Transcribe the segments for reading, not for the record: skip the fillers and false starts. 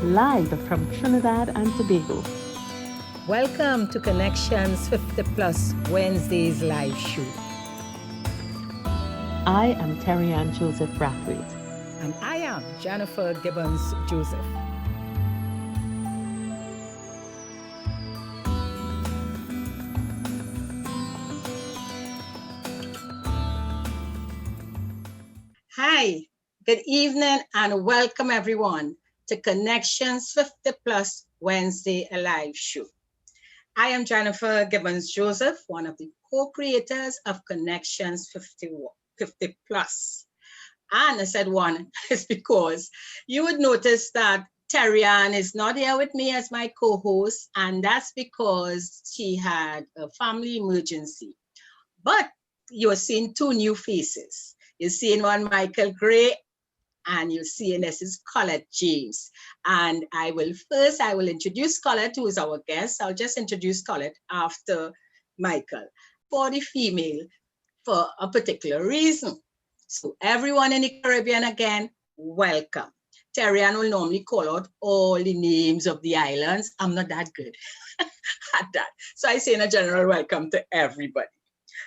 live from Trinidad and Tobago. Welcome to Connections 50 Plus Wednesdays live show. I am Terry Ann Joseph Brathwaite. And I am Jennifer Gibbons Joseph. Hi, good evening and welcome everyone to Connections 50 Plus Wednesday live show. I am Jennifer Gibbons Joseph, one of the co-creators of Connections 50 Plus. And I said one is because you would notice that Terry Ann is not here with me as my co-host, and that's because she had a family emergency. But you're seeing two new faces. You're seeing one Michael Gray, and you're seeing this is Colette James. And I will introduce Colette, who is our guest. I'll just introduce Colette after Michael. For the female, for a particular reason. So everyone in the Caribbean again, welcome. Terry Ann will normally call out all the names of the islands. I'm not that good at that. So I say in a general welcome to everybody.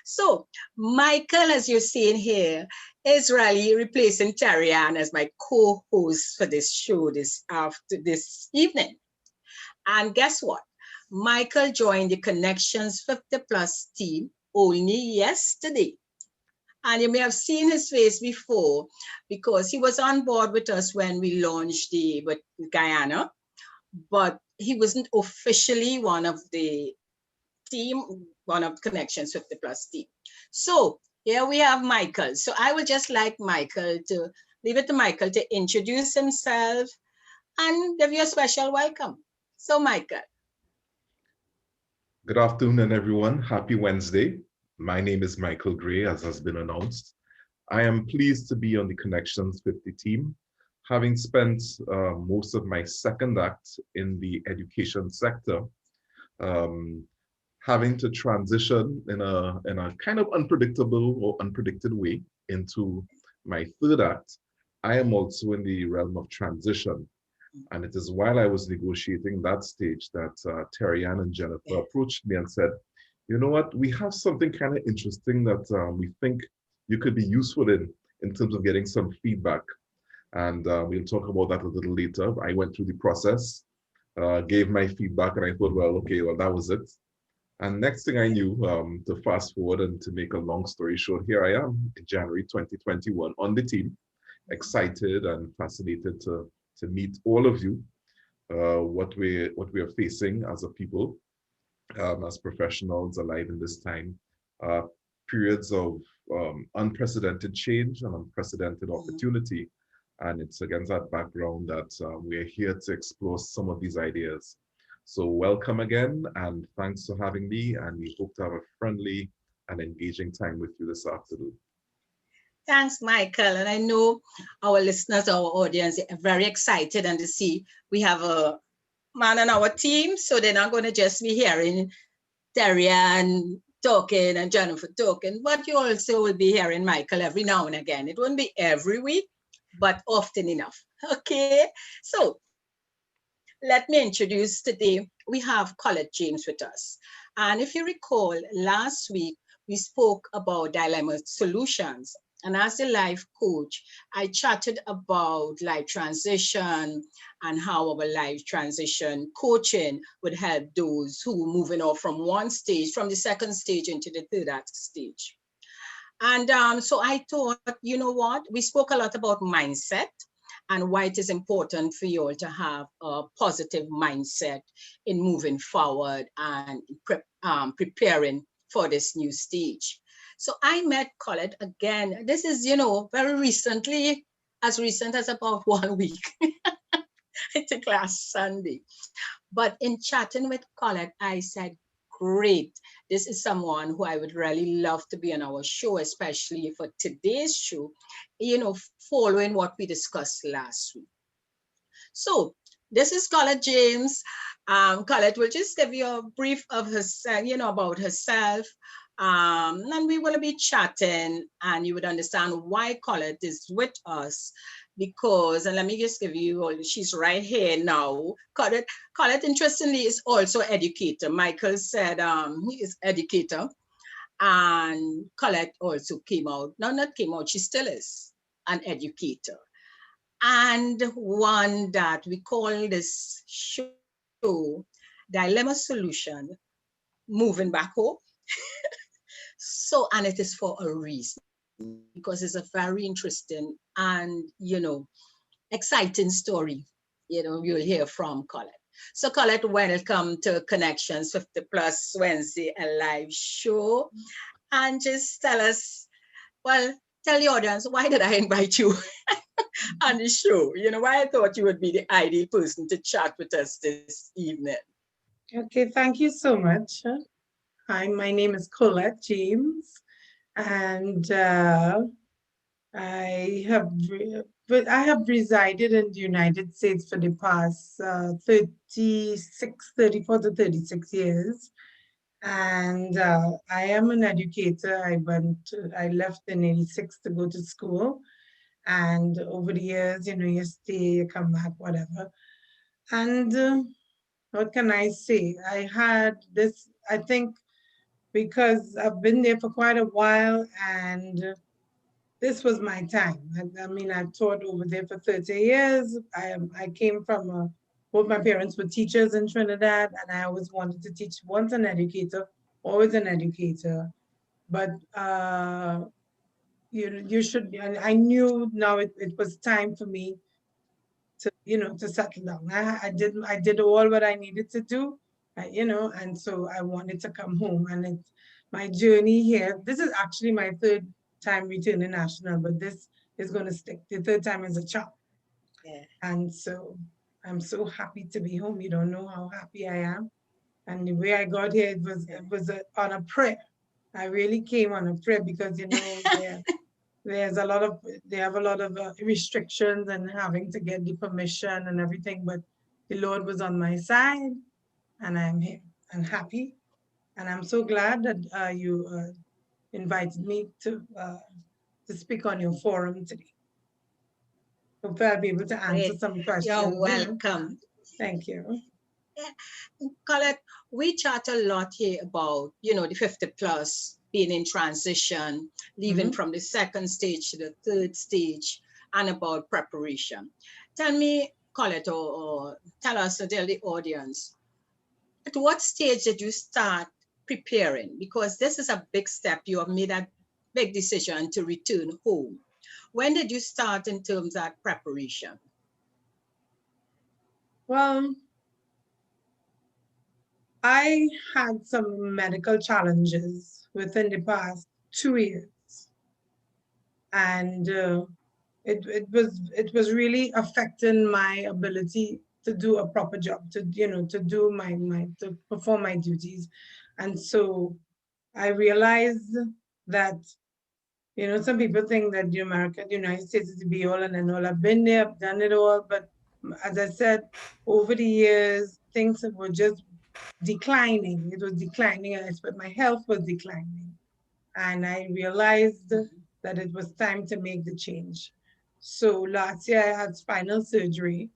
So Michael, as you're seeing here, is really replacing Terry Ann as my co-host for this show this evening. And guess what? Michael joined the Connections 50 Plus team only yesterday. And you may have seen his face before because he was on board with us when we launched with Guyana, but he wasn't officially one of the team, one of Connections 50 Plus team. So here we have Michael. So I would just like leave it to Michael to introduce himself and give you a special welcome. So Michael. Good afternoon, everyone. Happy Wednesday. My name is Michael Gray, as has been announced. I am pleased to be on the Connections 50 team, having spent most of my second act in the education sector, having to transition in a kind of unpredictable or unpredicted way into my third act. I am also in the realm of transition. And it is while I was negotiating that stage that Terry Ann and Jennifer approached me and said, you know what, we have something kind of interesting that we think you could be useful in terms of getting some feedback. And we'll talk about that a little later. I went through the process, gave my feedback, and I thought, well, okay, well, that was it. And next thing I knew, to fast forward and to make a long story short, here I am in January 2021 on the team, excited and fascinated to meet all of you, what we are facing as a people, as professionals alive in this time, periods of unprecedented change and unprecedented opportunity. And it's against that background that we're here to explore some of these ideas. So welcome again, and thanks for having me. And we hope to have a friendly and engaging time with you this afternoon. Thanks, Michael. And I know our listeners, our audience are very excited and to see we have a man on our team. So they're not going to just be hearing Terry Ann talking and Jennifer talking, but you also will be hearing Michael every now and again. It won't be every week, but often enough. Okay. So let me introduce today, we have Colette James with us. And if you recall, last week, we spoke about dilemma solutions. And as a life coach, I chatted about life transition and how our life transition coaching would help those who are moving off from one stage, from the second stage into the third act stage. And so I thought, you know what? We spoke a lot about mindset and why it is important for you all to have a positive mindset in moving forward and preparing for this new stage. So I met Colette again. This is, very recently, as recent as about 1 week. I think last Sunday. But in chatting with Colette, I said, great. This is someone who I would really love to be on our show, especially for today's show, following what we discussed last week. So this is Colette James. Colette will just give you a brief of herself, about herself. And we will be chatting and you would understand why Colette is with us because, and let me just give you all, she's right here now. Colette, interestingly, is also educator. Michael said he is educator. And Colette also came out, no, not came out, she still is an educator. And one that we call this show Dilemma Solution, Moving Back Home. So, and it is for a reason, because it's a very interesting and, exciting story, you'll hear from Colette. So Colette, welcome to Connections 50 Plus Wednesday, a live show. And just tell us, well, tell the audience, why did I invite you on the show? Why I thought you would be the ideal person to chat with us this evening. Okay, thank you so much. Hi, my name is Colette James, and I have I have resided in the United States for the past 34 to 36 years. And I am an educator. I left in 86 to go to school. And over the years, you stay, you come back, whatever. And what can I say? I had this, I think, because I've been there for quite a while, and this was my time. I mean, I've taught over there for 30 years. I came from both my parents were teachers in Trinidad, and I always wanted to teach. Once an educator, always an educator. But you should be. And I knew now it was time for me to settle down. I did all what I needed to do, and so I wanted to come home. And it's my journey here. This is actually my third time returning national, but this is going to stick. The third time is a charm. Yeah. And so I'm so happy to be home. You don't know how happy I am. And the way I got here, on a prayer. I really came on a prayer because there's a lot of they have a lot of restrictions and having to get the permission and everything, but the Lord was on my side, and I'm here and happy, and I'm so glad that you invited me to speak on your forum today. Hope I'll be able to answer Great. some questions. You're welcome. Thank you. Colette, we chat a lot here about, the 50 plus being in transition, leaving from the second stage to the third stage, and about preparation. Tell me, Colette, or tell us, or tell the audience, at what stage did you start preparing? Because this is a big step. You have made a big decision to return home. When did you start in terms of preparation? Well, I had some medical challenges within the past 2 years, and it was really affecting my ability to do a proper job, to do to perform my duties. And so I realized that some people think that the United States is the be all and end all. I've been there, I've done it all, but as I said, over the years things were just declining. It was declining, but my health was declining, and I realized that it was time to make the change. So last year I had spinal fusion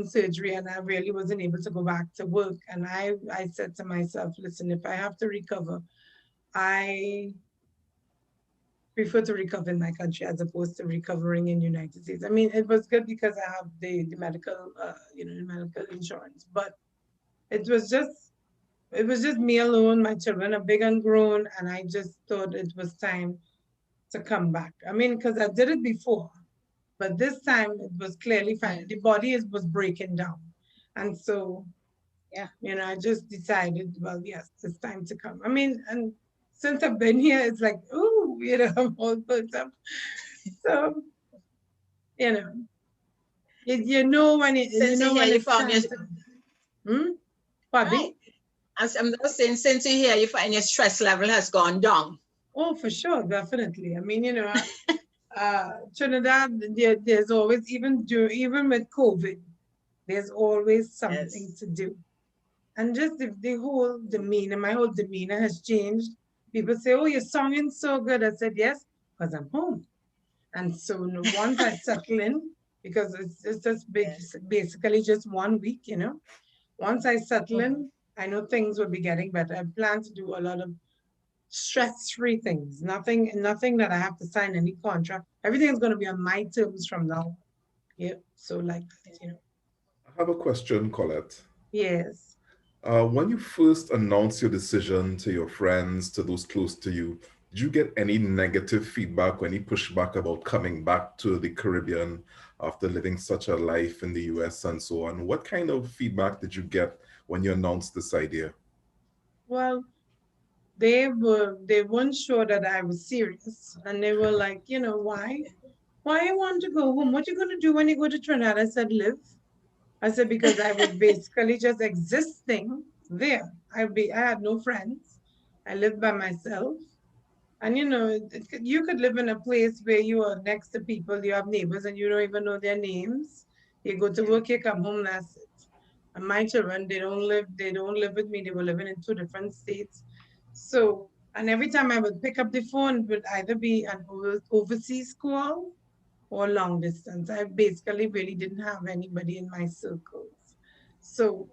surgery, and I really wasn't able to go back to work. And I said to myself, listen, if I have to recover, I prefer to recover in my country as opposed to recovering in the United States. I mean, it was good because I have the medical, the medical insurance, but it was just me alone. My children are big and grown, and I just thought it was time to come back. I mean, because I did it before, but this time it was clearly fine. The body was breaking down, and so I just decided, well, yes, it's time to come. I mean, and since I've been here, it's like, ooh, I'm all built up. So, you know when it, Since you when you it's found time your, Pardon? right. As I'm just saying, since you here, you find your stress level has gone down. Oh, for sure, definitely. I mean, Trinidad, there's always, even with COVID, there's always something to do. And just the whole demeanor, my whole demeanor has changed. People say, oh, you're singing so good. I said, yes, because I'm home. And so once I settle in, because it's just basically just 1 week, you know. Once I settle in, I know things will be getting better. I plan to do a lot of stress-free things. Nothing that I have to sign any contract. Everything is going to be on my terms from now. Yeah. So like that, you know. I have a question, Colette. Yes. When you first announced your decision to your friends, to those close to you, did you get any negative feedback or any pushback about coming back to the Caribbean after living such a life in the US and so on? What kind of feedback did you get when you announced this idea? Well, they weren't sure that I was serious, and they were like, you know, why you want to go home? What you gonna do when you go to Trinidad? I said, live. I said, because I was basically just existing there. I had no friends. I lived by myself. And you know, you could live in a place where you are next to people, you have neighbors, and you don't even know their names. You go to work, you come home, that's it. And my children, they don't live with me. They were living in 2 different states. So, and every time I would pick up the phone, it would either be an overseas call or long distance. I basically really didn't have anybody in my circles. So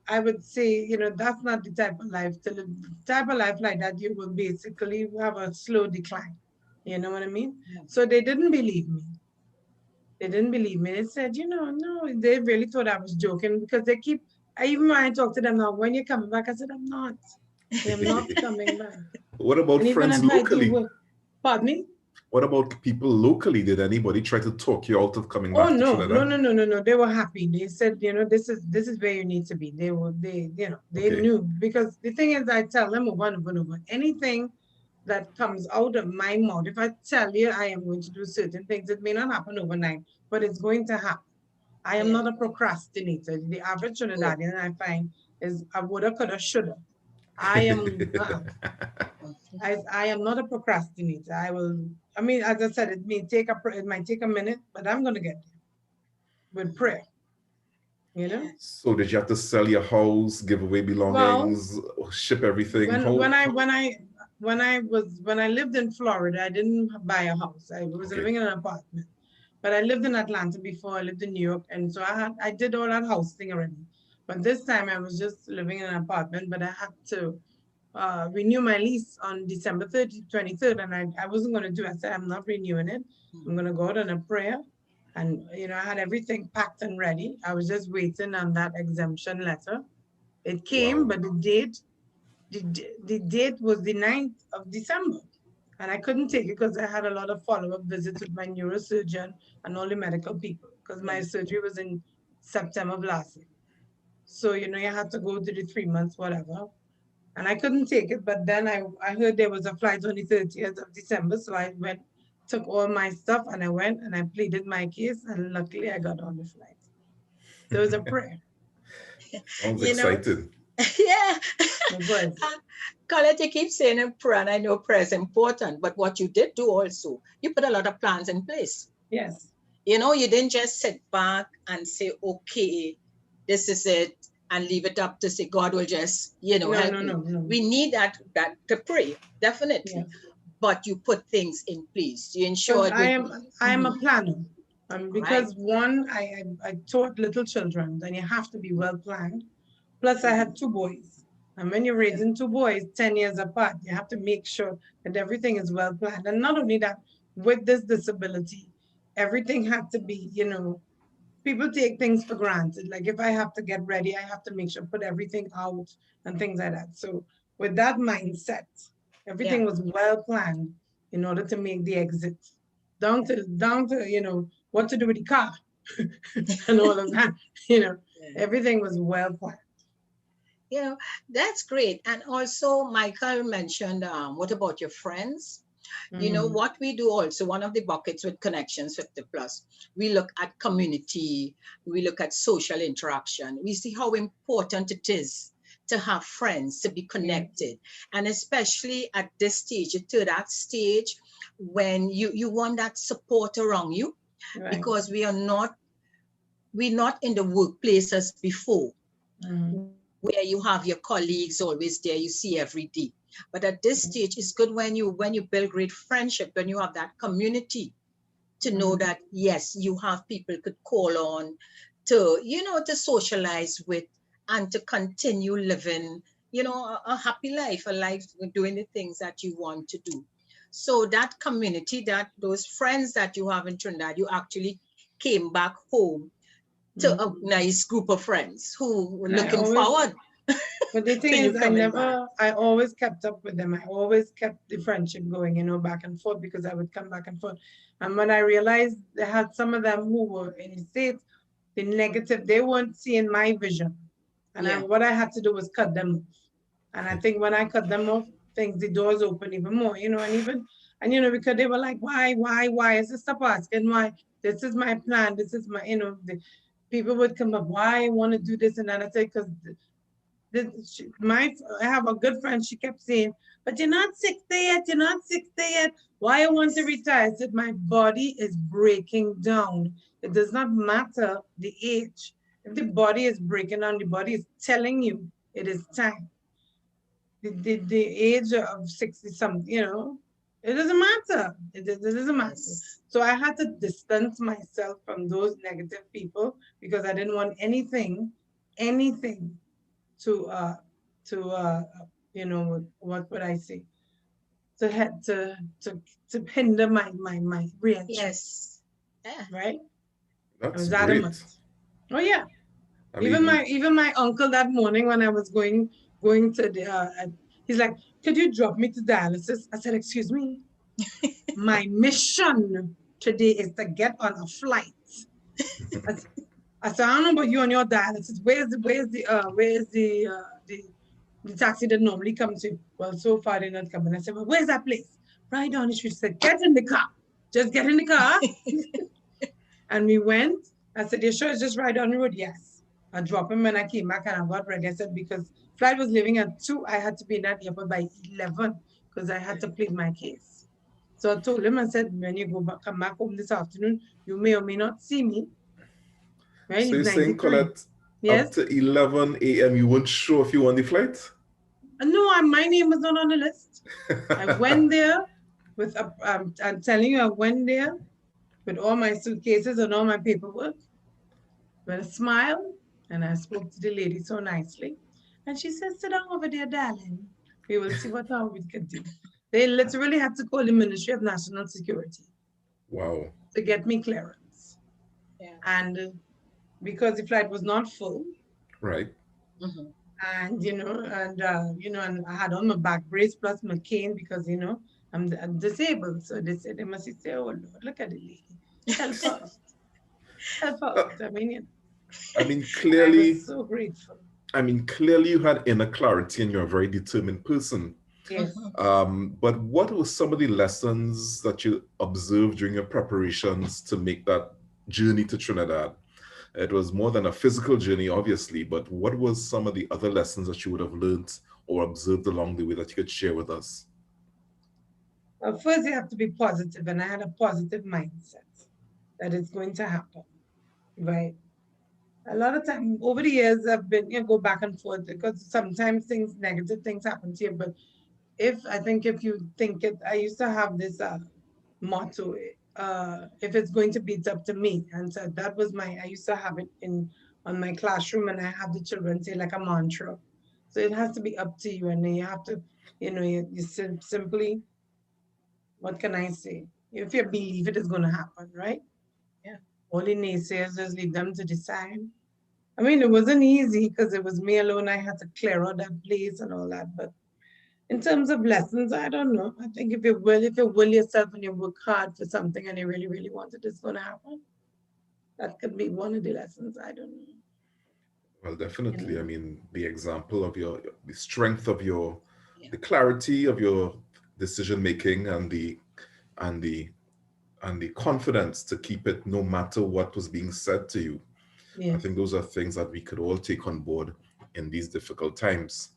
I would say, you know, that's not the type of life to live. The type of life like that, you will basically have a slow decline. You know what I mean? Yeah. So they didn't believe me. They didn't believe me. They said, you know, no, they really thought I was joking because they keep, even when I talk to them now, when you're coming back, I said, I'm not. I am not coming back. What about And even friends if I do locally? work, pardon me? What about people locally? Did anybody try to talk you out of coming Oh back to no, no, Trinidad? no, no, no, no. They were happy. They said, you know, this is where you need to be. You know, they Okay. knew because the thing is, I tell them over and over and over, anything that comes out of my mouth, if I tell you I am going to do certain things, it may not happen overnight, but it's going to happen. I am Yeah. not a procrastinator. The average Trinidadian I find is a woulda, coulda, shoulda. I am. I am not a procrastinator. I will. I mean, as I said, it might take a minute, but I'm gonna get there with prayer. You know. So did you have to sell your house, give away Well, belongings, ship everything? when How, when I how? when I when I lived in Florida, I didn't buy a house. I was Okay. living in an apartment. But I lived in Atlanta before. I lived in New York, and so I did all that house thing already. But this time I was just living in an apartment, but I had to renew my lease on December 23rd, and I wasn't going to do it. I said, I'm not renewing it. I'm going to go out on a prayer. And, you know, I had everything packed and ready. I was just waiting on that exemption letter. It came, Wow. but the date was the 9th of December. And I couldn't take it because I had a lot of follow-up visits with my neurosurgeon and all the medical people because my surgery was in September of last year. So, you know, you had to go to the 3 months, whatever. And I couldn't take it, but then I heard there was a flight on the 30th of December. So I went, took all my stuff and I went and I pleaded my case. And luckily I got on the flight. There was a prayer. Sounds You know, exciting. yeah. It was. Colette, you keep saying in prayer, and I know prayer is important, but what you did do also, you put a lot of plans in place. Yes. You know, you didn't just sit back and say, okay, this is it, and leave it up to say God will just, you know, No, help no, me. no, no. We need that to pray, definitely. Yes. But you put things in place. You Because ensured I with am a planner. right. Because one, I taught little children, then you have to be well planned. Plus, I had 2 boys. And when you're raising 2 boys 10 years apart, you have to make sure that everything is well planned. And not only that, with this disability, everything had to be, you know, people take things for granted. Like if I have to get ready, I have to make sure put everything out and things like that. So with that mindset, Yeah. everything was well planned in order to make the exit. Down to you know what to do with the car and all of that. You know, Yeah. everything was well planned. You know, that's great. And also, Michael mentioned, what about your friends? You know, Mm. what we do also, one of the buckets with Connections 50 Plus, we look at community, we look at social interaction, we see how important it is to have friends, to be Yeah. connected. And especially at this stage, to that stage when you want that support around you, Right. because we're not in the workplace as before, Mm. where you have your colleagues always there, you see every day. But at this stage, it's good when you build great friendship, when you have that community, to know that yes, you have people could call on to, to socialize with, and to continue living, a happy life, a life doing the things that you want to do. So that community, that those friends that you have in Trinidad, you actually came back home to a nice group of friends who were looking forward. But the thing is, I always kept up with them. I always kept the friendship going, back and forth, because I would come back and forth. And when I realized they had some of them who were in the States, the negative, they weren't seeing my vision. And what I had to do was cut them off. And I think when I cut them off, the doors open even more, because they were like, why? I said, stop asking why. This is my plan. This is my, the people would come up, why I want to do this and that. I said, because I have a good friend, she kept saying, but you're not 60 yet, you're not 60 yet. Why I want to retire? I said, my body is breaking down. It does not matter the age. If the body is breaking down, the body is telling you it is time. The age of 60 something, it doesn't matter. It doesn't matter. So I had to distance myself from those negative people, because I didn't want anything to what would I say, to hinder my reaction. Yes. Yeah. Right. That's great. Oh yeah. Even my uncle that morning when I was going to the he's like, could you drop me to dialysis? I said, excuse me, my mission today is to get on a flight. I said, I don't know about you on your dialysis. Where's the taxi that normally comes to? Well, so far they're not coming. I said, well, where's that place? Right down the street. She said, get in the car. Just get in the car. And we went. I said, you sure it's just right down the road? Yes. I dropped him and I came back and I got ready. I said, because flight was leaving at 2, I had to be in that airport by 11 because I had to plead my case. So I told him, I said, when you come back home this afternoon, you may or may not see me. Right? So you're saying, Colette, up to 11 a.m., you weren't sure if you won the flight? No, my name was not on the list. I went there with, I'm telling you, I went there with all my suitcases and all my paperwork with a smile, and I spoke to the lady so nicely. And she said, sit down over there, darling. We will see what we can do. They literally had to call the Ministry of National Security. Wow. To get me clearance. Yeah. And because the flight was not full. Right. Mm-hmm. And, and I had on my back brace plus my cane because, I'm disabled. So they said, they must say, oh, Lord, look at the lady. Help us. Help us. I mean, clearly. I was so grateful. I mean, clearly you had inner clarity and you're a very determined person. Yes. But what were some of the lessons that you observed during your preparations to make that journey to Trinidad? It was more than a physical journey, obviously, but what was some of the other lessons that you would have learned or observed along the way that you could share with us? Well, first you have to be positive, and I had a positive mindset that it's going to happen, right? A lot of time over the years, I've been, go back and forth because sometimes negative things happen to you. But if you think it, I used to have this motto, if it's going to be, it's up to me. And so that was I used to have it on my classroom, and I have the children say like a mantra. So it has to be up to you, and then you have to, you simply, what can I say? If you believe it is going to happen, right? Yeah. All the naysayers, just leave them to decide. I mean, it wasn't easy because it was me alone. I had to clear out that place and all that. But in terms of lessons, I don't know. I think if you will yourself and you work hard for something and you really, really want it, it's going to happen. That could be one of the lessons. I don't know. Well, definitely. I mean, the example of the strength of the clarity of your decision making and the confidence to keep it no matter what was being said to you. Yeah. I think those are things that we could all take on board in these difficult times.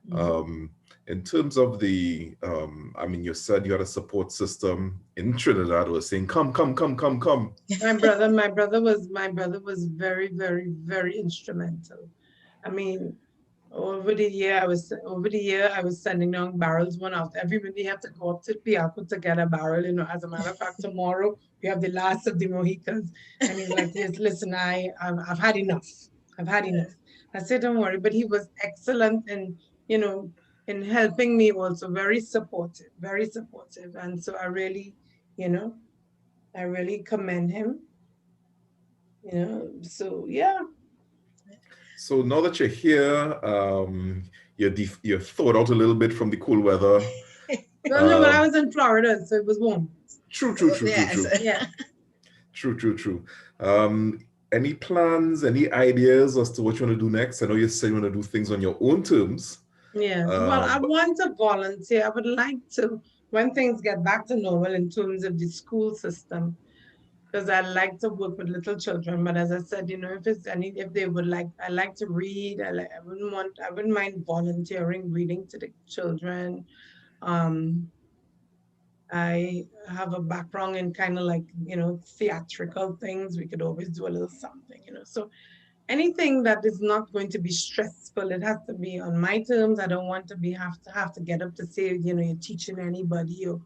Mm-hmm. In terms of I mean, you said you had a support system in Trinidad was saying, come. My brother was very, very, very instrumental. I mean, Over the year, I was sending down barrels one after every minute. You have to go up to Piaco to get a barrel. As a matter of fact, tomorrow we have the last of the Mohicans, and he's like, "Yes, listen, I've had enough. I've had enough." I said, "Don't worry," but he was excellent in in helping me. Also, very supportive, very supportive, and so I really commend him. So yeah. So now that you're here, you're thawed out a little bit from the cool weather. No, but I was in Florida, so it was warm. True. Yes. Yeah. True. Any plans, any ideas as to what you want to do next? I know you say you want to do things on your own terms. Yeah. Well, I want to volunteer. I would like to, when things get back to normal in terms of the school system, because I like to work with little children. But as I said, if they would like, I like to read. I wouldn't mind volunteering, reading to the children. I have a background in kind of like, theatrical things. We could always do a little something. So anything that is not going to be stressful, it has to be on my terms. I don't want to have to get up to say, you're teaching anybody or,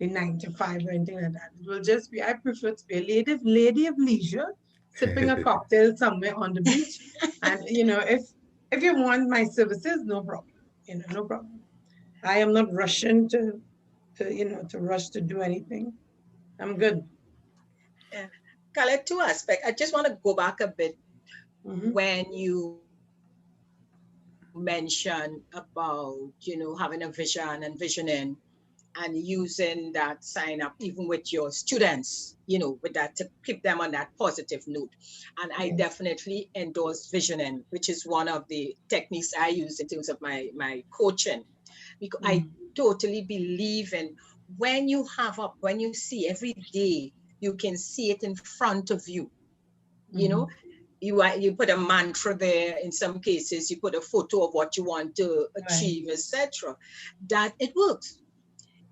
the 9 to 5 or anything like that. It will just be, I prefer to be a lady of leisure, sipping a cocktail somewhere on the beach. And, if you want my services, no problem, no problem. I am not rushing to rush to do anything. I'm good. Yeah. Colette, two aspects. I just want to go back a bit when you mention about, having a vision and visioning and using that sign up even with your students, with that to keep them on that positive note. And I definitely endorse visioning, which is one of the techniques I use in terms of my coaching. Because I totally believe in when you see every day, you can see it in front of you. You put a mantra there. In some cases, you put a photo of what you want to achieve, etc. That it works.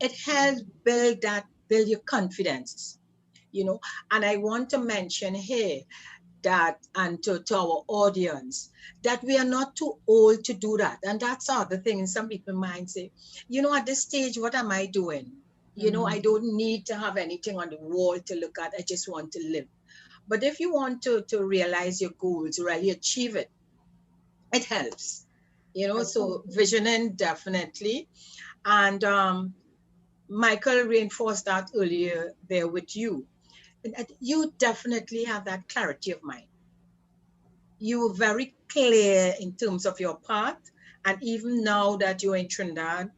It helps build your confidence, And I want to mention here that, and to our audience, that we are not too old to do that. And that's the other thing. And some people might say, at this stage, what am I doing? I don't need to have anything on the wall to look at. I just want to live. But if you want to realize your goals, really achieve it, it helps, so visioning definitely. And Michael reinforced that earlier there with you. You definitely have that clarity of mind. You were very clear in terms of your path. And even now that you're in Trinidad,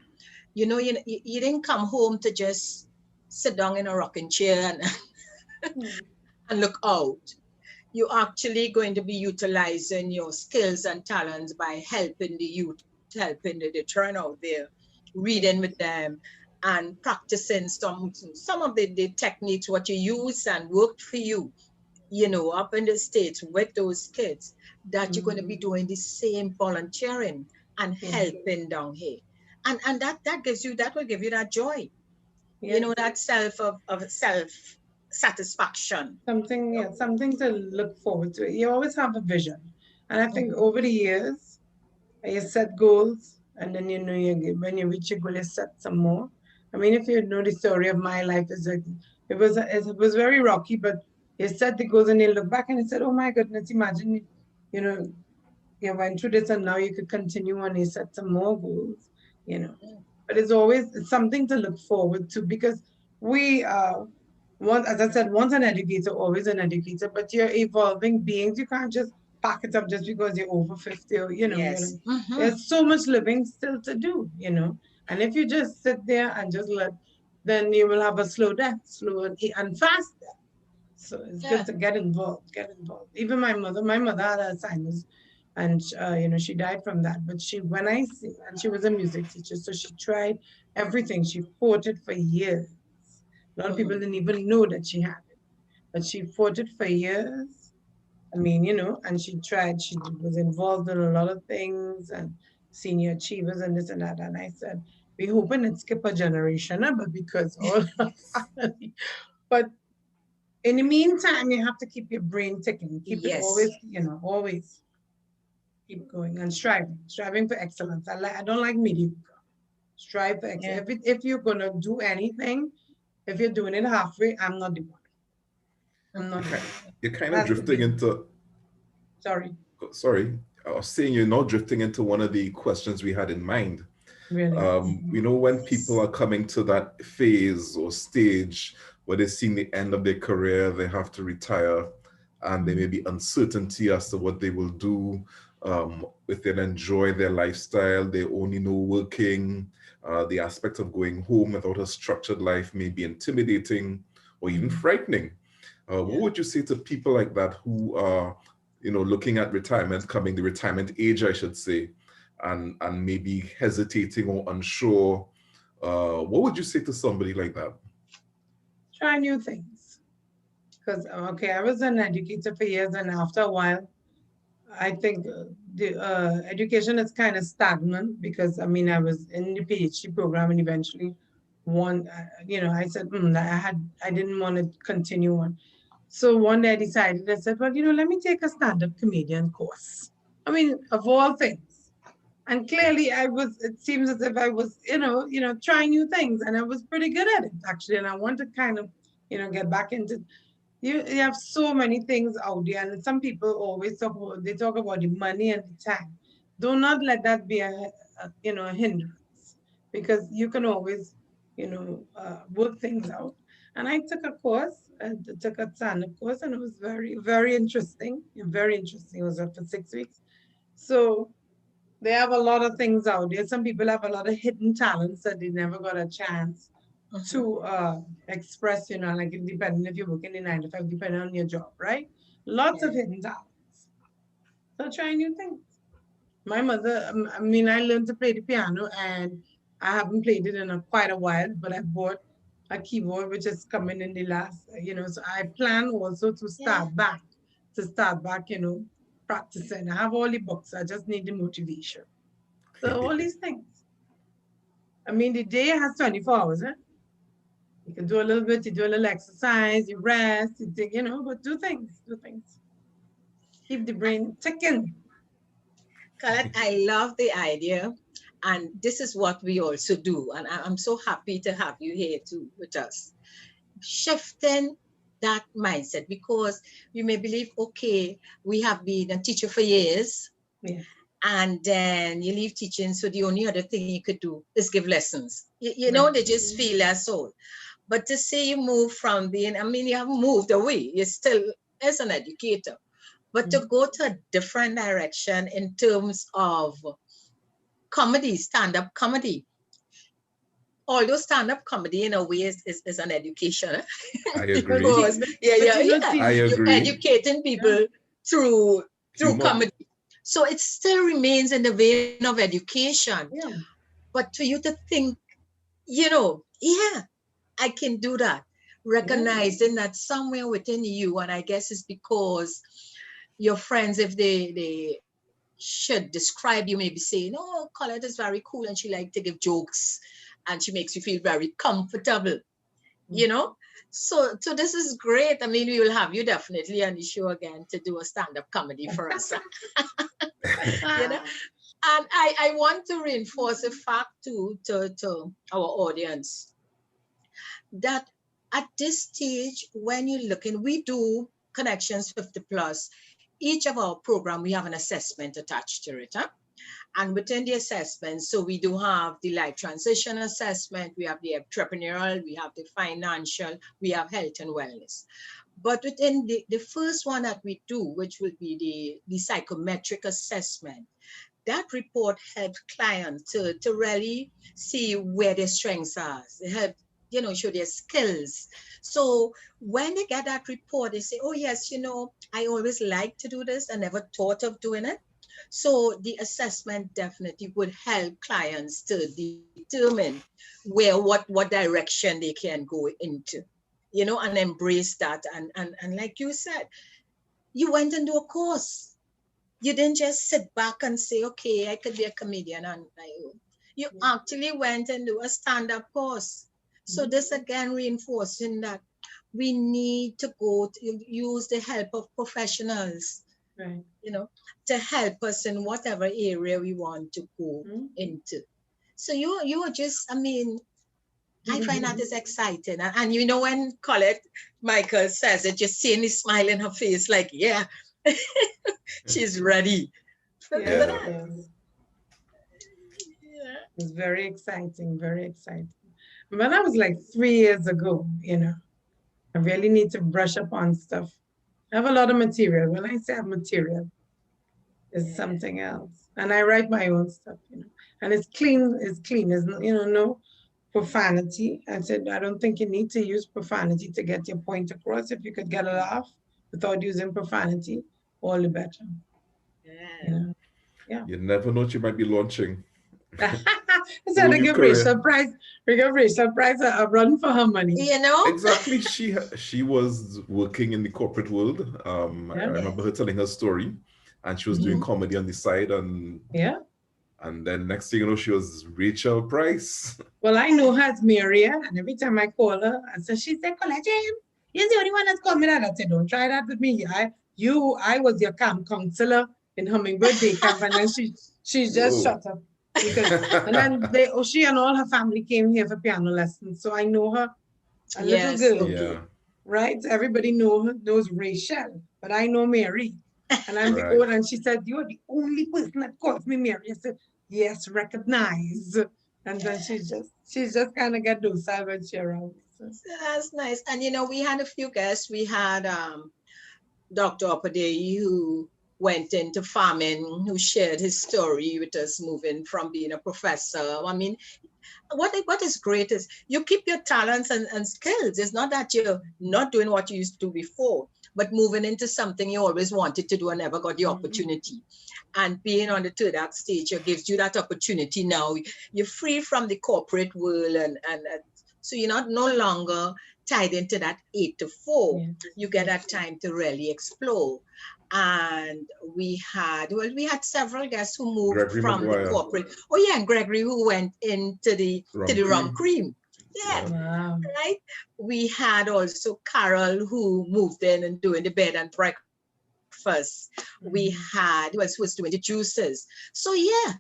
you didn't come home to just sit down in a rocking chair and look out. You're actually going to be utilizing your skills and talents by helping the youth, helping the turnout there, reading with them, and practicing some of the techniques, what you use and worked for you, up in the States with those kids, that you're going to be doing the same volunteering and helping down here. And that will give you that joy, that self satisfaction. Something to look forward to. You always have a vision. And I think over the years, you set goals, and then when you reach your goal, you set some more. I mean, if you know the story of my life, it was very rocky, but you set the goals and you look back and you said, "Oh my goodness, imagine, you went through this and now you could continue and you set some more goals, But it's something to look forward to, because we as I said, once an educator, always an educator, but you're evolving beings. You can't just pack it up just because you're over 50 or, there's so much living still to do, And if you just sit there and just then you will have a slow death, slow and fast death. So it's good to get involved. Even my mother had Alzheimer's, and she died from that. But she was a music teacher, so she tried everything. She fought it for years. A lot of people didn't even know that she had it, but she fought it for years. I mean, and she tried. She was involved in a lot of things and senior achievers and this and that. And I said, we hoping it skip a generation, but because all family. But in the meantime, you have to keep your brain ticking. Keep it always, always. keep going and striving for excellence. I don't like mediocre. Strive for excellence. If you're gonna do anything, if you're doing it halfway, I'm not the one. I'm not. You're kind of drifting into. Sorry. Sorry, I was saying you're not drifting into one of the questions we had in mind. Really? You know, when people are coming to that phase or stage where they've seen the end of their career, they have to retire, and there may be uncertainty as to what they will do, if they'll enjoy their lifestyle, they only know working. The aspect of going home without a structured life may be intimidating or even frightening. What would you say to people like that who are, you know, looking at retirement, coming the retirement age, I should say, and maybe hesitating or unsure? What would you say to somebody like that? Try new things. Because, okay, I was an educator for years, and after a while, I think the education is kind of stagnant because, I mean, I was in the PhD program and eventually I said, I didn't want to continue on. So one day I said, well, let me take a stand-up comedian course. I mean, of all things. And clearly it seems as if I was, trying new things, and I was pretty good at it actually. And I want to kind of, get back into, you have so many things out there, and some people always talk about the money and the time. Do not let that be a hindrance, because you can always, work things out. And I took a course, took a stand-up course, and it was very, very interesting. Very interesting. It was up for 6 weeks. So they have a lot of things out there. Some people have a lot of hidden talents that they never got a chance to express, like depending if you're working in 9 to 5, depending on your job, right? Lots of hidden talents. So try new things. My mother, I learned to play the piano, and I haven't played it in quite a while, but I bought a keyboard which is coming in the last, so I plan also to start back, practicing. I have all the books. I just need the motivation. So all these things. I mean, the day has 24 hours, eh? You can do a little bit, you do a little exercise, you rest, you think, but do things. Keep the brain ticking. Colette, I love the idea. And this is what we also do. And I'm so happy to have you here too with us. Shifting that mindset, because you may believe, okay, we have been a teacher for years. Yeah. And then you leave teaching, so the only other thing you could do is give lessons. They just feel that's all. But to say you move from being, you haven't moved away, you're still as an educator, but to go to a different direction in terms of comedy, stand-up comedy. Although stand-up comedy in a way is an education. I agree. Because, I agree. You're educating people through comedy. So it still remains in the vein of education. Yeah. But for you to think, I can do that. Recognizing that somewhere within you, and I guess it's because your friends, if they should describe you, maybe saying, oh, Colette is very cool and she likes to give jokes and she makes you feel very comfortable, So this is great. We will have you definitely on the show again to do a stand-up comedy for us. And I want to reinforce a fact to our audience that at this stage, when you're looking, we do Connections 50 Plus. Each of our program, we have an assessment attached to it. And within the assessment, so we do have the life transition assessment, we have the entrepreneurial, we have the financial, we have health and wellness. But within the first one that we do, which will be the psychometric assessment, that report helps clients to really see where their strengths are. They help, show their skills. So when they get that report, they say, oh yes, I always like to do this. I never thought of doing it. So the assessment definitely would help clients to determine what direction they can go into, and embrace that. And like you said, you went and do a course. You didn't just sit back and say, okay, I could be a comedian on my own. You actually went and do a stand-up course. So this again reinforcing that we need to go to use the help of professionals Right. you know, to help us in whatever area we want to go into. So you are just, I mean, I find that is exciting. And you know, when Colette Michael says it, just seeing the smile in her face, like, yeah, she's ready. Yes, Yeah. yes. Yeah. It's very exciting, very exciting. But that was like 3 years ago, you know. I really need to brush up on stuff. I have a lot of material. When I say I have material, it's something else. And I write my own stuff, you know. And it's clean, There's no, you know, no profanity. I said, I don't think you need to use profanity to get your point across. If you could get a laugh without using profanity, all the better. You Yeah. know? Yeah. You never know what you might be launching. I said, Through I your give career. Rachel Price, a run for her money. You know? Exactly. She was working in the corporate world. I Yeah. remember her telling her story, and she was doing comedy on the side, Yeah. and then next thing you know, she was Rachel Price. Well, I know her as Maria, and every time I call her, and so she said, Colette, you're the only one that's called me that. I said, don't try that with me. I was your camp counselor in Hummingbird Day Camp, and then she just Whoa. shut up. Because and then she and all her family came here for piano lessons. So I know her, a little Yes, girl, okay. Yeah. right? Everybody knows Rachel, but I know Mary. And I'm the Right. old, and she said, you're the only person that calls me Mary. I said, yes, recognize. And then she just kind of get docile when she around me. So. So that's nice. And you know, we had a few guests. We had Dr. Oppadey, who went into farming, who shared his story with us, moving from being a professor. I mean, what is great is you keep your talents and skills. It's not that you're not doing what you used to do before, but moving into something you always wanted to do and never got the opportunity. And being on the third act stage gives you that opportunity now. You're free from the corporate world, and so you're not no longer tied into that 8 to 4. Yeah. You get that time to really explore. And we had several guests who moved Gregory from the Maguire. corporate. Oh yeah, and Gregory, who went into the rum cream. Yeah, Wow. right. We had also Carol, who moved in and doing the bed and breakfast. We had who else was doing the juices. So yeah,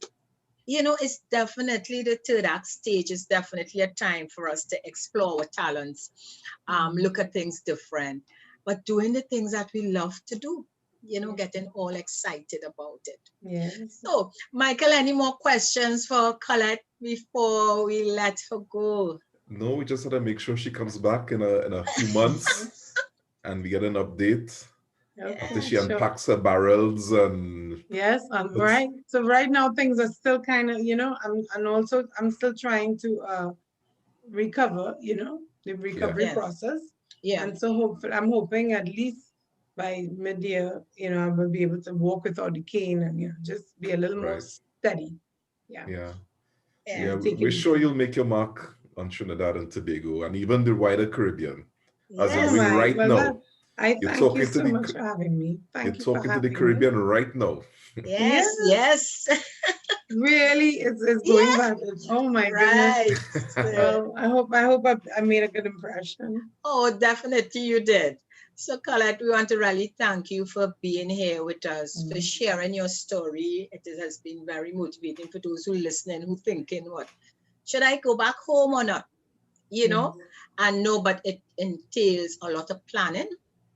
you know, it's definitely the third act stage is definitely a time for us to explore our talents, look at things different, but doing the things that we love to do, you know, getting all excited about it. Yes. So, Michael, any more questions for Colette before we let her go? No, we just had to make sure she comes back in a few months and we get an update after she Sure. unpacks her barrels and Yes, right. So right now things are still kind of, you know, I'm still trying to recover, you know, the recovery Yes. process. Yeah. And so I'm hoping at least by mid-year, you know, I will be able to walk without the cane and, you know, just be a little more Right. steady. Yeah. Yeah. Yeah. We're sure you'll make your mark on Trinidad and Tobago and even the wider Caribbean, as you're Yes. doing Right. right Well, now. I You're thank you talking to so much for having me. You're Thank you for talking to the having me. Caribbean right now. Yes. Yes. Really, it's going back. Oh my Right. goodness. Well, I hope I made a good impression. Oh, definitely you did. So, Colette, we want to really thank you for being here with us, for sharing your story. It has been very motivating for those who are listening, who thinking, what, should I go back home or not? You know, and no, but it entails a lot of planning.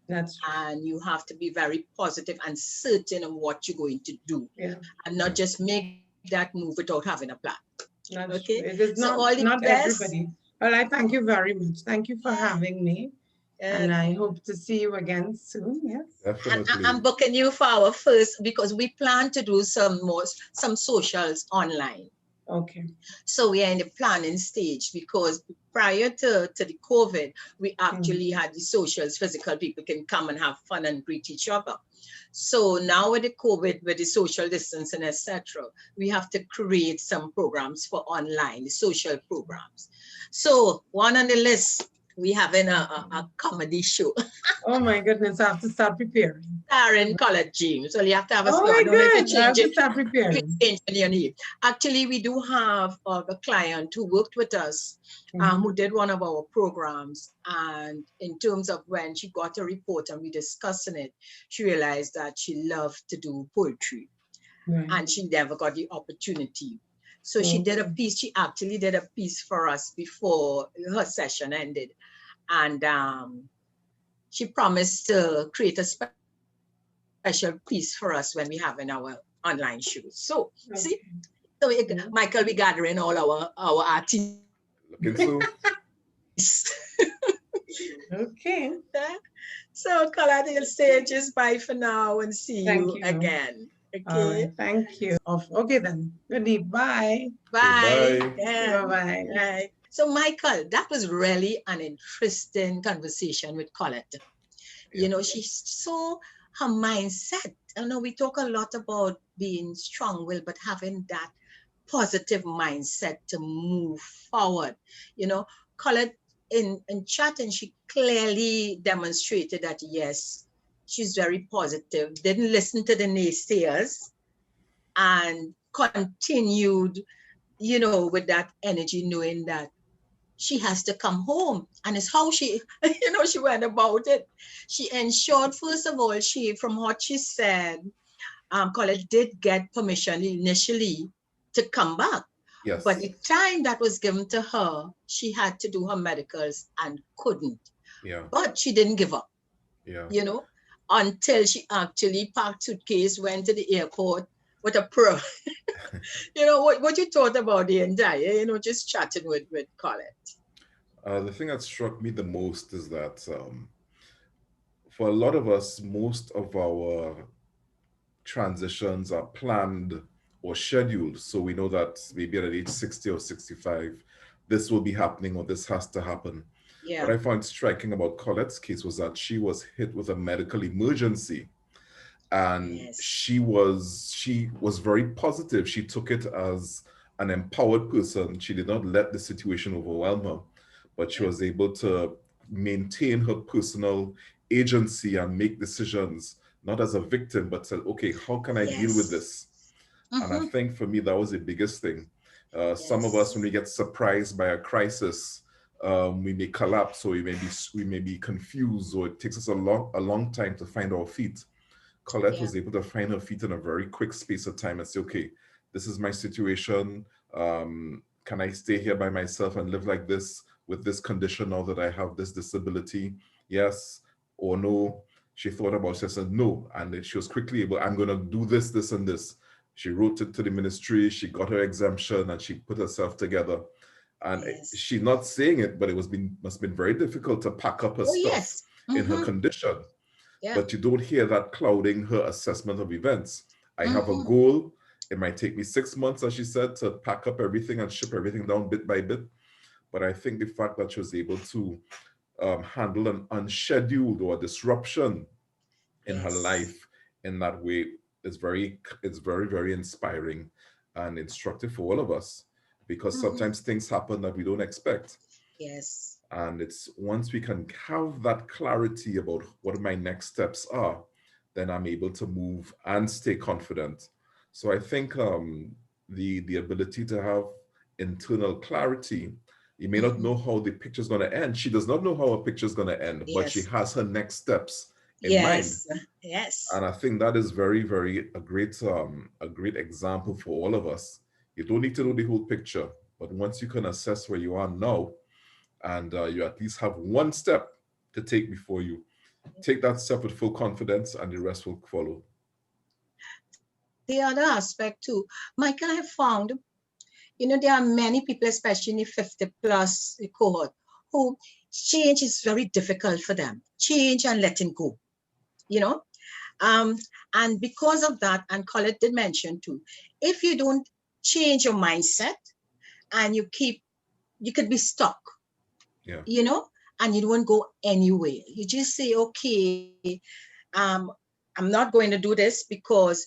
That's true. And you have to be very positive and certain of what you're going to do. Yeah. And not just make that move without having a plan. That's Okay. true. It is So all the not best. everybody. Well, I thank you very much. Thank you for having me. And I hope to see you again soon. Yes. And Definitely. I'm booking you for our first, because we plan to do some socials online. Okay. So we are in the planning stage, because prior to the COVID, we actually had the socials, physical, people can come and have fun and greet each other. So now with the COVID, with the social distancing, etc., we have to create some programs for online, the social programs. So one on the list, we having a comedy show Oh my goodness, I have to start preparing. starring Colette James. So you have to have a Oh skill. I my don't know if you God, I have change to it. start You can preparing. change it in your name. Actually, we do have a client who worked with us, who did one of our programs. And in terms of when she got a report and we discussing it, she realized that she loved to do poetry. Right. And she never got the opportunity. So she did a piece, she actually did a piece for us before her session ended. And she promised to create a special piece for us when we have in our online shows. So see, so Michael, we gathering all our artists. Looking so. Okay. So Colette, you'll say just bye for now and see Thank you you. again. All Okay. right. Thank you. Okay then. Good evening. Bye. Bye. Bye. Yeah. Bye-bye. Bye. So Michael, that was really an interesting conversation with Colette. You know, she saw her mindset. I know we talk a lot about being strong-willed, but having that positive mindset to move forward. You know, Colette in chatting, she clearly demonstrated that yes, she's very positive, didn't listen to the naysayers, and continued, you know, with that energy, knowing that she has to come home. And it's how she, you know, she went about it. She ensured, first of all, from what she said, Colette did get permission initially to come back. Yes. But the time that was given to her, she had to do her medicals and couldn't. Yeah. But she didn't give up, Yeah. you know, until she actually packed suitcase, went to the airport with a pro. You know, what you thought about the entire, you know, just chatting with Colette. The thing that struck me the most is that for a lot of us, most of our transitions are planned or scheduled. So we know that maybe at age 60 or 65, this will be happening or this has to happen. Yeah. What I found striking about Colette's case was that she was hit with a medical emergency. And Yes. she was very positive. She took it as an empowered person. She did not let the situation overwhelm her, but she was able to maintain her personal agency and make decisions, not as a victim, but said, okay, how can I deal with this? And I think for me, that was the biggest thing. Some of us, when we get surprised by a crisis, we may collapse, or we may be confused, or it takes us a long time to find our feet. Colette was able to find her feet in a very quick space of time and say, okay, this is my situation. Can I stay here by myself and live like this with this condition now that I have this disability? Yes or no? She thought about it and said no. And she was quickly able, I'm going to do this, this, and this. She wrote it to the ministry. She got her exemption and she put herself together. And she's not saying it, but it must have been very difficult to pack up her stuff in her condition. Yeah. But you don't hear that clouding her assessment of events. I have a goal. It might take me 6 months, as she said, to pack up everything and ship everything down bit by bit. But I think the fact that she was able to handle an unscheduled or a disruption in her life in that way is very, very inspiring and instructive for all of us, because sometimes things happen that we don't expect. Yes. And it's once we can have that clarity about what my next steps are, then I'm able to move and stay confident. So I think the ability to have internal clarity, you may not know how the picture is going to end. She does not know how a picture is going to end, but she has her next steps in mind. Yes. And I think that is very, very a great example for all of us. You don't need to know the whole picture, but once you can assess where you are now, and you at least have one step to take before you take that step with full confidence, and the rest will follow. The other aspect too, Michael, I found, you know, there are many people, especially in the 50 plus cohort, who change is very difficult for them. Change and letting go, you know. And because of that, and Colette did mention too, if you don't change your mindset and you could be stuck, you know, and you don't go anywhere. You just say, okay, I'm not going to do this because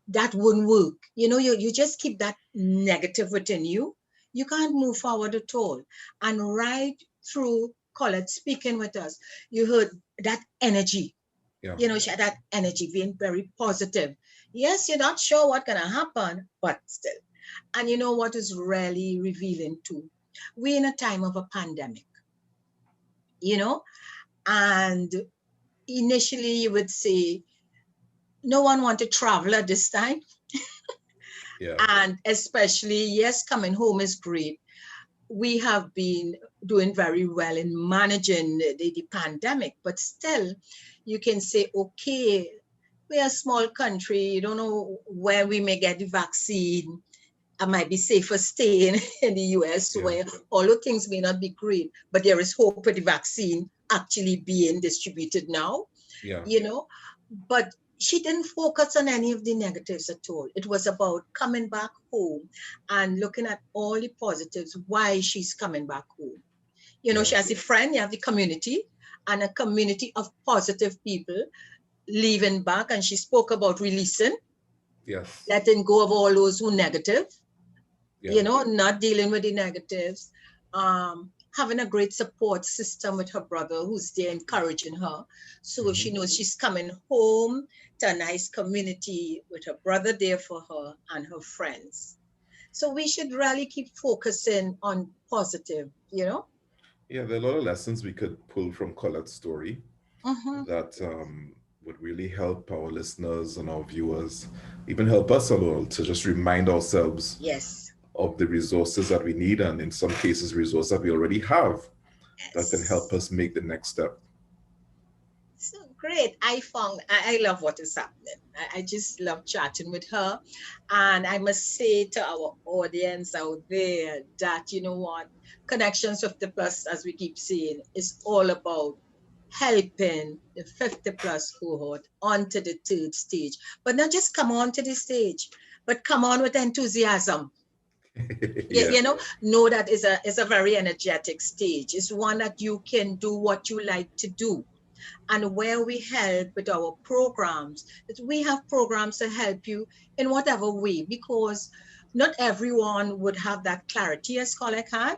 that wouldn't work. You know, you just keep that negative within you. You can't move forward at all. And right through Colette speaking with us, you heard that energy. Yeah. You know, she had that energy, being very positive. Yes, you're not sure what's going to happen, but still. And you know what is really revealing too? We're in a time of a pandemic, you know, and initially you would say no one wanted to travel at this time. Yeah. And especially, yes, coming home is great. We have been doing very well in managing the pandemic, but still, you can say, okay, we're a small country. You don't know where we may get the vaccine. I might be safer staying in the US, Yeah. where although things may not be great, but there is hope for the vaccine actually being distributed now, Yeah. you know. But she didn't focus on any of the negatives at all. It was about coming back home and looking at all the positives, why she's coming back home. You know, Yeah. she has a friend, you have the community, and a community of positive people leaving back. And she spoke about releasing, Yes. letting go of all those who negative, Yeah. you know, not dealing with the negatives, having a great support system with her brother who's there encouraging her. So she knows she's coming home to a nice community with her brother there for her and her friends. So we should really keep focusing on positive, you know? Yeah, there are a lot of lessons we could pull from Colette's story Mm-hmm. that would really help our listeners and our viewers, even help us a little to just remind ourselves Yes. of the resources that we need, and in some cases, resources that we already have that can help Yes. us make the next step. So great. I love what is happening. I just love chatting with her. And I must say to our audience out there that, you know what, Connections 50 Plus, as we keep saying, is all about helping the 50 plus cohort onto the third stage. But not just come on to the stage, but come on with enthusiasm. Yeah. You know that is a very energetic stage. It's one that you can do what you like to do, and where we help with our programs, that we have programs to help you in whatever way, because not everyone would have that clarity as Colette had.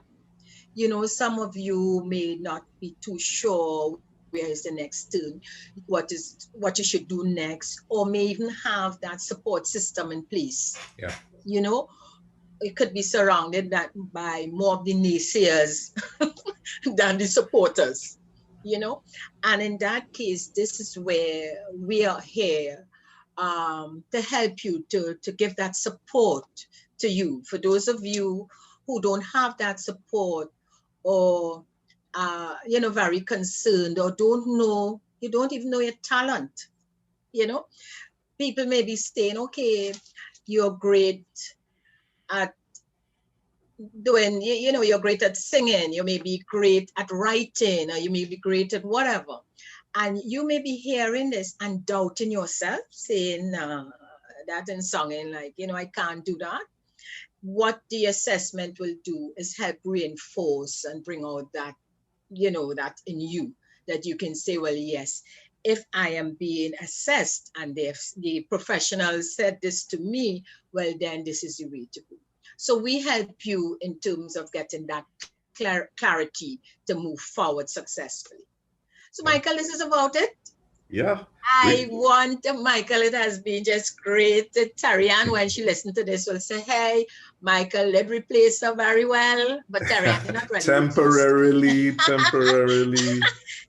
You know, some of you may not be too sure where is the next turn, what you should do next, or may even have that support system in place. Yeah. You know, it could be surrounded that by more of the naysayers than the supporters, you know. And in that case, this is where we are here to help you, to give that support to you. For those of you who don't have that support, or you know, very concerned, or don't know, you don't even know your talent, you know. People may be saying, okay, you're great at doing, you know, you're great at singing, you may be great at writing, or you may be great at whatever. And you may be hearing this and doubting yourself, saying that in singing, like, you know, I can't do that. What the assessment will do is help reinforce and bring out that, you know, that in you, that you can say, well, yes, if I am being assessed and if the professional said this to me, well, then this is the way to go. So we help you in terms of getting that clarity to move forward successfully. So, Yeah. Michael, this is about it. Yeah. I want Michael, it has been just great. Tarian, when she listened to this, will say, hey, Michael did replace her very well, but Tarian, you're not ready. Temporarily.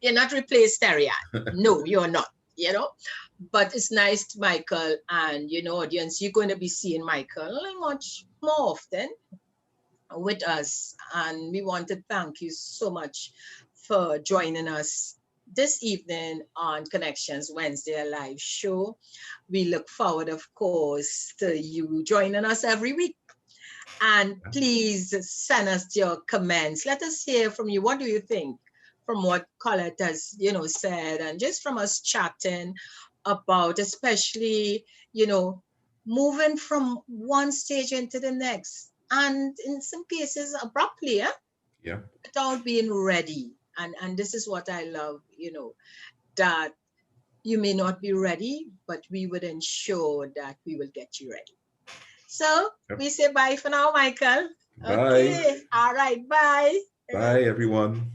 You're not replaced, Tarian. No, you're not, you know. But it's nice, Michael, and, you know, audience, you're going to be seeing Michael much more often with us. And we want to thank you so much for joining us this evening on Connections Wednesday live show. We look forward, of course, to you joining us every week. And please send us your comments. Let us hear from you. What do you think from what Colette has, you know, said, and just from us chatting about, especially, you know, moving from one stage into the next, and in some cases abruptly, Yeah. without being ready. And this is what I love, you know, that you may not be ready, but we would ensure that we will get you ready. So we say bye for now, Michael. Bye. Okay. All right. Bye. Bye, everyone.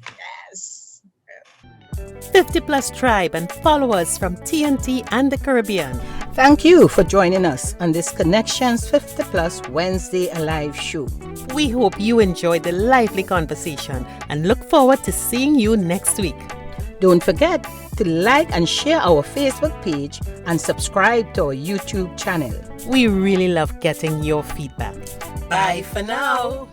Yes. 50 Plus Tribe and follow us from TNT and the Caribbean. Thank you for joining us on this Connections 50 Plus Wednesday Alive show. We hope you enjoyed the lively conversation and look forward to seeing you next week. Don't forget to like and share our Facebook page and subscribe to our YouTube channel. We really love getting your feedback. Bye for now.